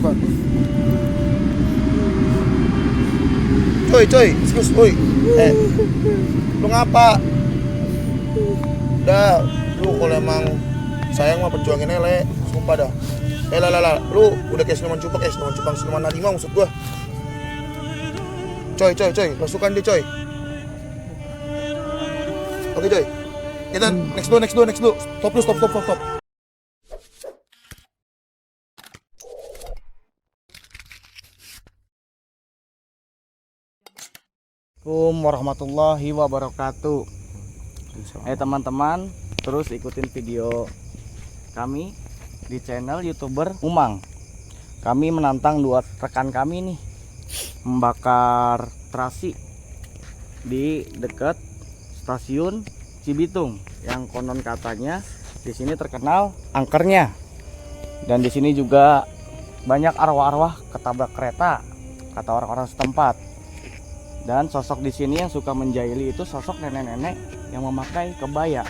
suka. Coy, excuse, oi. Lu ngapa? Udah, lu kalau emang sayang mah perjuangin ele, sumpah dah. Lah, lu udah kayak siluman cupang, siluman harimau maksud gua. Coy, masukan dia coy. Oke coy, kita next dulu. Stop. Assalamualaikum warahmatullahi wabarakatuh. Teman-teman, terus ikutin video kami di channel YouTuber Umang. Kami menantang dua rekan kami nih membakar terasi di dekat stasiun Cibitung yang konon katanya di sini terkenal angkernya. Dan di sini juga banyak arwah-arwah ketabrak kereta kata orang-orang setempat. Dan sosok di sini yang suka menjahili itu sosok nenek-nenek yang memakai kebaya.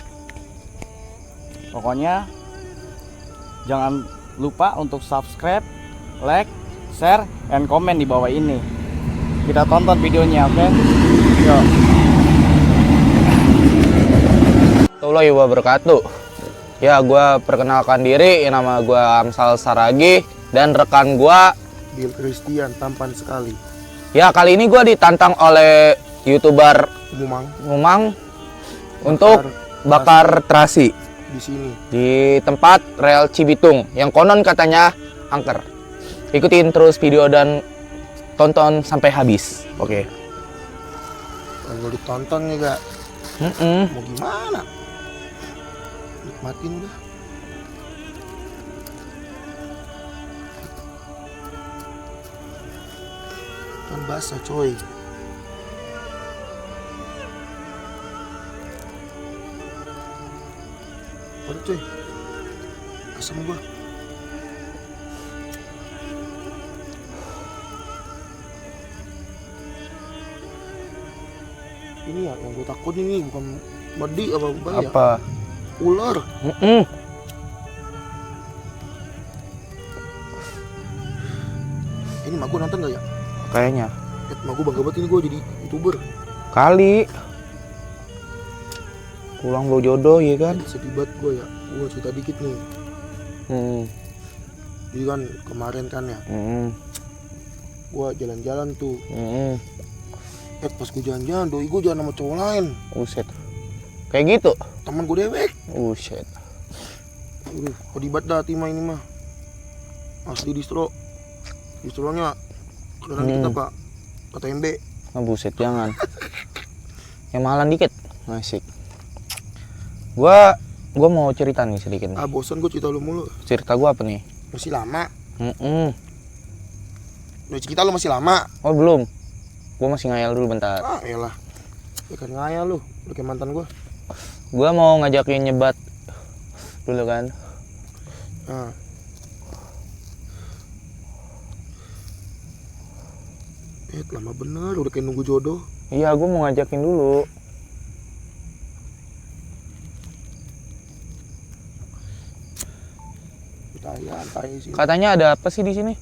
Pokoknya jangan lupa untuk subscribe, like, share, and komen di bawah ini. Kita tonton videonya, oke? Yuk. Assalamualaikum wabarakatuh. Ya, gue perkenalkan diri, nama gue Amsal Saragi dan rekan gue Bill Christian, tampan sekali. Ya, kali ini gue ditantang oleh YouTuber Umang untuk bakar terasi di sini di tempat rel Cibitung yang konon katanya angker. Ikutin terus video dan tonton sampai habis. Oke. Kalau ditonton ya gak? Mau gimana? Nikmatin udah. Kan basah coy. Waduh coy, asam gua. Ini ya yang gue takut ini bukan medi apa bukan ya? Apa? Ular. Ini mak gue nonton gak ya? Kayaknya. Mak gue bangga banget ini gue jadi YouTuber. Kali. Pulang bawa jodoh ya kan? Sedih banget gue ya. Gue cerita dikit nih. Jadi kan kemarin kan ya. Gue jalan-jalan tuh. Pas gue jalan-jalan, doi gue jalan sama cowok lain. Buset. Kayak gitu? Temen gue dewek. Buset. Pedih banget dah Tima ini mah. Asli distro. Distronya kelihatan kita pak. Kata MB. Buset, jangan. Yang mahalan dikit. Asik. Gua mau cerita nih sedikit nih. Bosan gue cerita lu mulu. Cerita gua apa nih? Masih lama. Cerita lu masih lama. Oh belum. Gua masih ngayal dulu bentar. Elah. Ya kan ngayal lu. Lu kayak mantan gua. Gua mau ngajakin nyebat dulu kan. Lama bener udah kayak nunggu jodoh. Iya, gua mau ngajakin dulu. Tanya sih. Katanya ada apa sih di sini?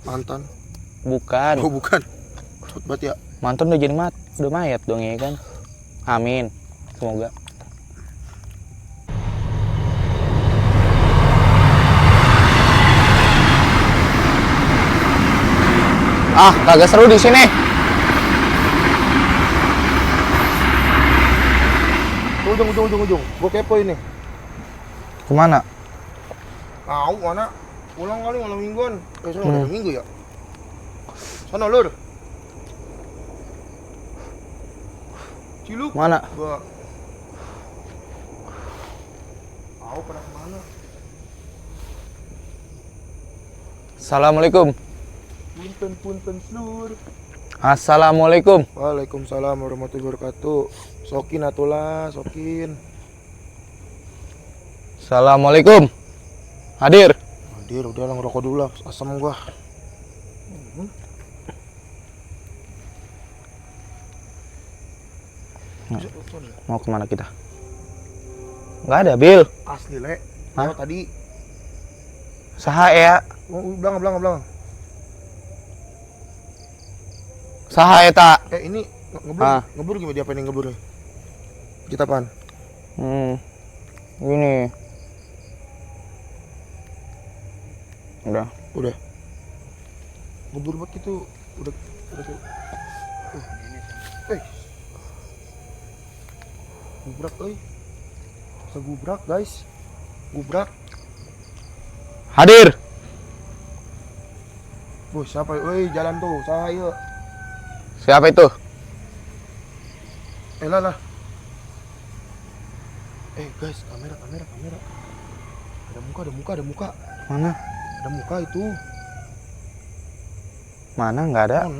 Mantan. Bukan. Oh bukan. Cepet banget ya. Mantan udah jadi udah mayat dong ya kan. Amin. Semoga. Kagak seru di sini. Ujung. Gue kepo ini. Kemana? Tahu mana? Pulang kali malam mingguan. Sana malam minggu ya. Sana lur. Ciluk. Mana? Gua. Tahu pada kemana? Assalamualaikum. Punten lur. Assalamualaikum. Waalaikumsalam warahmatullahi wabarakatuh. Sokin atulah, sokin. Assalamualaikum. Hadir. Udah lah ngerokok dulu lah, asam gua. Mau kemana kita? Nggak ada, Bil. Asli, Le. Hah? Tadi Saha ya? Belakang. Saha eta? Ini ngebur. Ah. Ngebur gimana dia pengen ngebur? Kita apaan? Gini. Udah. Ngebur banget gitu. Udah. Gubrak, Bisa gubrak, guys. Gubrak. Hadir. Bos, siapa? Woi, jalan tuh. Saya. Siapa itu? Lah. Guys, kamera. Ada muka. Mana? Ada muka itu. Mana? Nggak ada.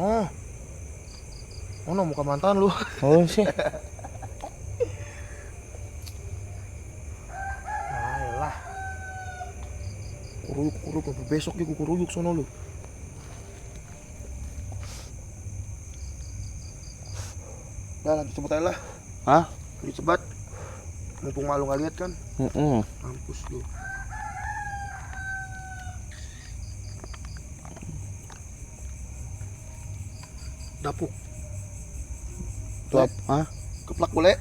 Oh no, muka mantan lu. Oh sih. Ayolah. Kuruyuk, besok juga kuruyuk sono lu. Lah, cepet aja lah. Hah? Cepat. Mumpung malu nggak lihat kan. Mampus lu. Dapuk. Hah? Keplak boleh?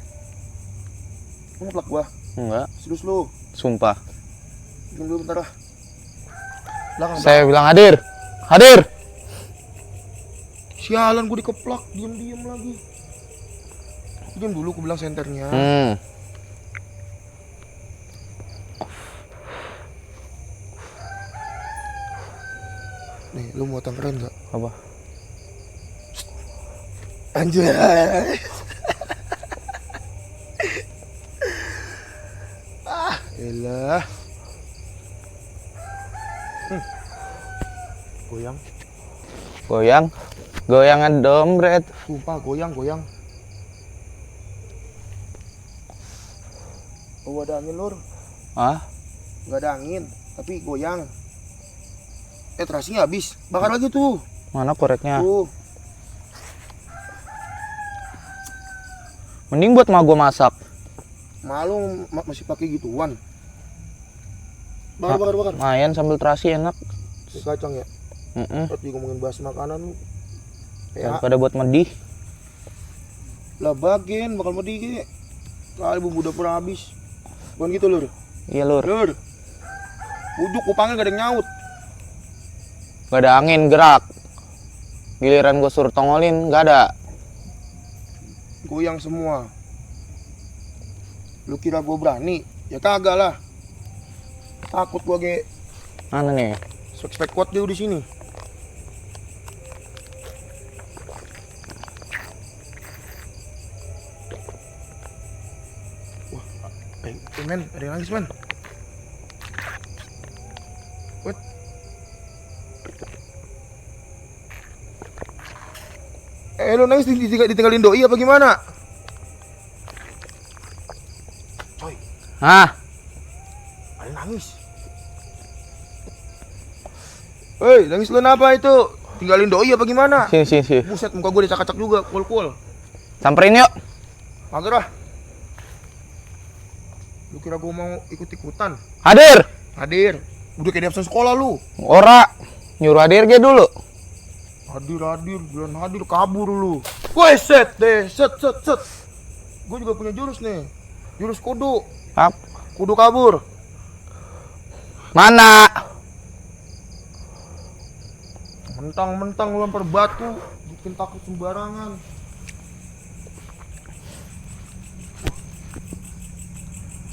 Mau ngeplak gua? Enggak. Serius lu. Sumpah. Bikin dulu bentar lah. Belakang. Saya bilang hadir. Hadir. Sialan gua dikeplak, diem lagi. Diem dulu, gua bilang senternya. Nih, lu mau keren nggak? Apa? Anjay. Elah. Goyang. Goyangan dompet. Sumpah goyang. Oh, ada angin, Lur. Hah? Nggak ada angin, tapi goyang. Terasinya habis. Bakar lagi tuh. Mana koreknya? Tuh. Mending buat gua masak. Malu masih pakai gituan. Bakar. Lumayan sambil terasi enak. Ini kacang ya. Tadi ngomongin bahas makanan lu. Daripada buat medih. Lah bagian bakal medi ge. Kali bumbu dapur habis. Bukan gitu, Lur. Iya, Lur. Ujuk gua panggil gak ada yang nyaut. Gak ada angin gerak. Giliran gua suruh tongolin gak ada. Goyang semua. Lu kira gua berani? Ya kagak lah. Takut gua ge. Mana nih? Spek kuat dia di sini. Wah, men, ada yang nangis, men. What? Lu nangis ditinggalin doi apa gimana? Coy, Hah? ada yang nangis. Nangis lu kenapa itu? Tinggalin doi apa gimana? Sini. Buset, muka gue dicak-cak juga, kul. Samperin yuk. Mager ah. Lu kira gue mau ikut-ikutan? Hadir. Udah kayak di absen sekolah lu. Ora. Nyuruh hadir ge dulu. Hadir, kabur lu. Woi, set. Gue juga punya jurus nih. Jurus kudu. Kudu kabur. Mana? Mentang-mentang lu lempar batu, bikin takut sembarangan.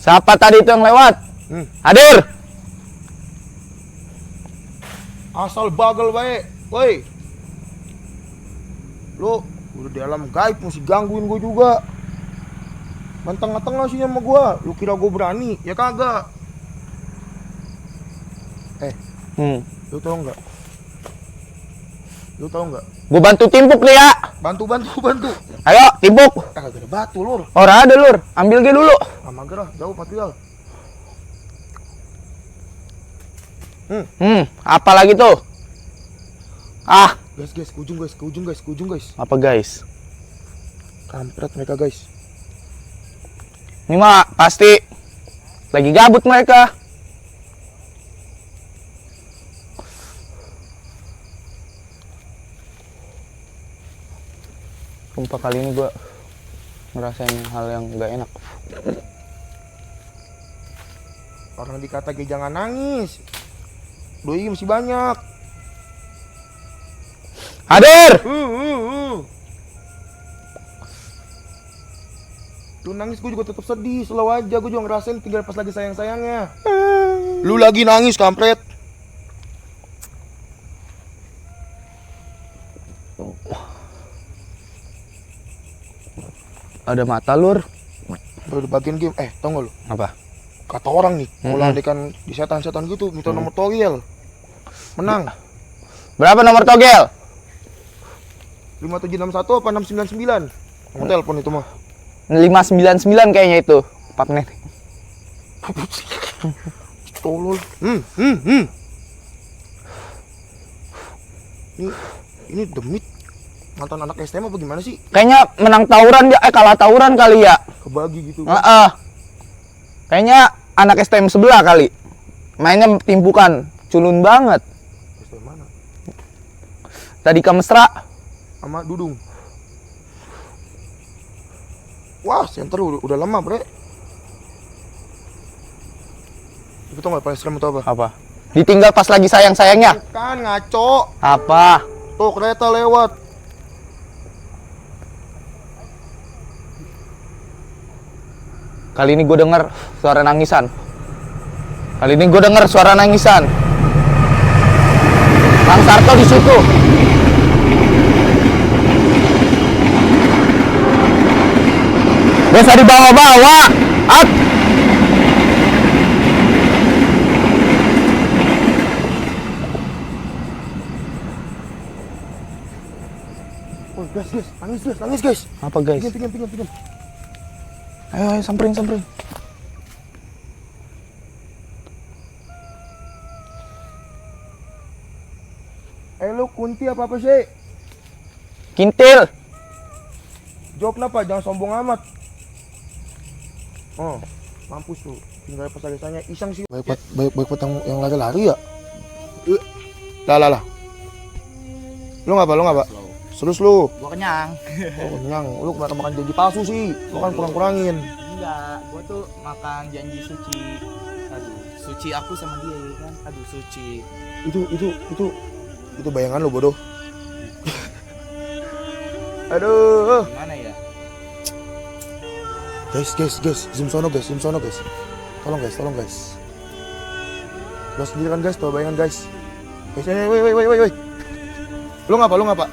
Siapa tadi itu yang lewat? Hadir. Asal bagel baik. Woi. Lu udah di alam gaib mesti gangguin gue juga. Mentang-mentang sih sama gue. Lu kira gue berani? Ya kagak. Lu tau nggak? Gua bantu timpuk nih ya. Bantu. Ayo, timpuk. Kagak ada batu, Lur. Ora ada, Lur. Ambil ge dulu. Mager ah, jauh material. Apa lagi tuh? Guys, ke ujung guys. Apa guys? Kampret mereka, guys. Ini mah pasti lagi gabut mereka. Sumpah kali ini gue ngerasain hal yang gak enak. Orang dikata Ge jangan nangis. Doi masih banyak. Hadir! Lu nangis gue juga tetap sedih. Selalu aja gue juga ngerasain tinggal pas lagi sayang-sayangnya. Lu lagi nangis kampret. Ada mata lur. Udah bagian game. Tau gak lu? Apa? Kata orang nih, kalau andekan di setan-setan gitu minta nomor togel. Menang. Berapa nomor togel? 5761 apa 699? Nomor telepon itu mah. 599 kayaknya itu. Pak Nen. Tolol. Ini demit mantan anak STM apa gimana sih? Kayaknya menang tawuran ya, kalah tawuran kali ya. Kebagi gitu. Kayaknya anak STM sebelah kali. Mainnya timpukan, culun banget. STM mana? Tadi Mesra Sama Dudung. Wah, center udah lama, bre. Itu tau gak paling serem itu apa? apa? Ditinggal pas lagi sayang-sayangnya. Bukan, ngaco. Apa? Tuh kereta lewat. Kali ini gue denger suara nangisan. Bang Sarto di situ. Bisa dibawa-bawa. At. Oh, guys, nangis guys. Apa guys? Pinggir. Ayo samperin. Lu kunti apa sih? Kintil. Jawab kenapa? Jangan sombong amat. Oh, mampus tuh. Tinggal pas lagi tanya iseng sih. Baik yang lari-lari ya. Lah. Lu ngapa? Serius lu? Gua kenyang. Oh, kenyang. Lu kemarin makan janji palsu sih. Lu kan kurang-kurangin. Enggak, gua tuh makan janji suci. Aduh, suci aku sama dia ya kan. Aduh, suci. Itu bayangan lu bodoh. Aduh. Gimana ya? Guys, zoom sono guys. Tolong guys. Lu sendiri kan guys, tuh bayangan guys. Guys, woi. Lu ngapa?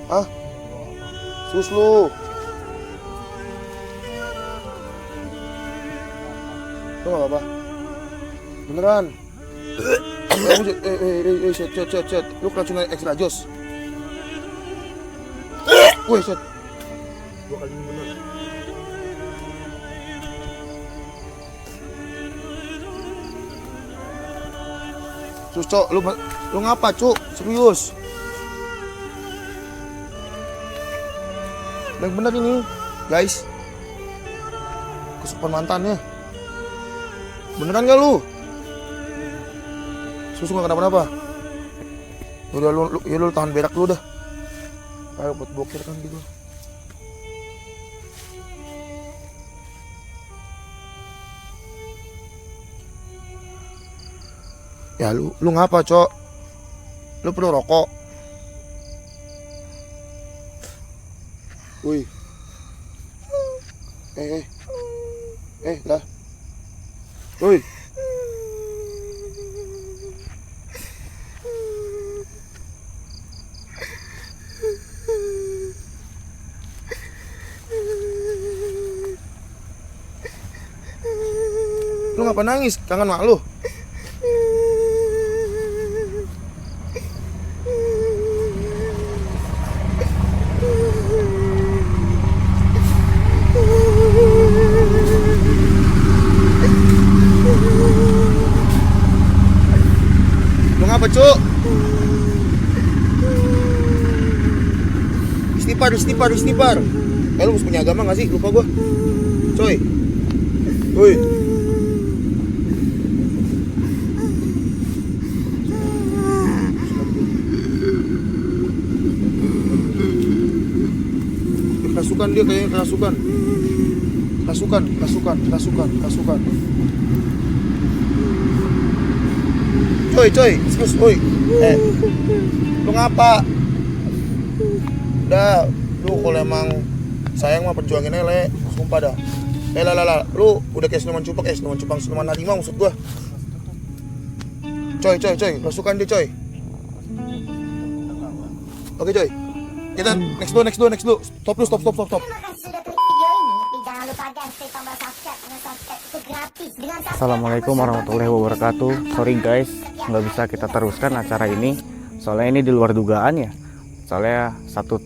Ah? Sus lu. Lu gak apa-apa? Beneran? Shit. Lu keracunan extra jos. Woi, shit. 2 kali ini bener. Sus, Cok, lu ngapa, Cuk? Serius. Yang bener ini, guys. Kesukaan mantannya. Beneran gak lu? Susu gak kenapa-napa? Udah lu tahan berak lu dah. Kayak buat bokir kan gitu. Ya lu ngapa, Cok? Lu perlu rokok? Wih. Lah. Woi. Lu ngapa nangis? Kangen mak lu? Lu ngapa, Cuk? Istighfar. Lu harus punya agama gak sih? Lupa gua. Coy. Woi. Kerasukan dia kayaknya, kerasukan. Kerasukan. Coy, excuse, oi. Lu ngapa? Udah, lu kalau emang sayang mah perjuangin ele, sumpah dah. Lah, lu udah kayak siluman siluman harimau maksud gua. Coy, kerasukan dia, coy. Oke, coy. Kita next dulu. Stop. Terima kasih sudah klik video ini. Tapi jangan lupa guys, klik tombol subscribe. Karena subscribe itu gratis. Dengan subscribe, Assalamualaikum warahmatullahi wabarakatuh. Sorry guys, nggak bisa kita teruskan acara ini. Soalnya ini di luar dugaan ya. Soalnya satu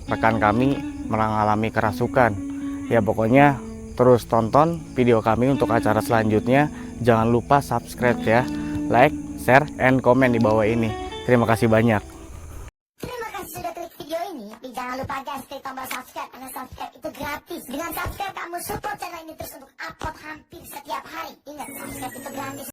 rekan kami mengalami kerasukan. Ya pokoknya terus tonton video kami untuk acara selanjutnya. Jangan lupa subscribe ya. Like, share, and comment di bawah ini. Terima kasih banyak. Terima kasih sudah klik video ini. Tapi jangan lupa guys, klik tombol subscribe. Karena subscribe itu gratis. Dengan subscribe kamu support channel ini terus untuk upload hampir setiap hari. Ingat, subscribe itu gratis.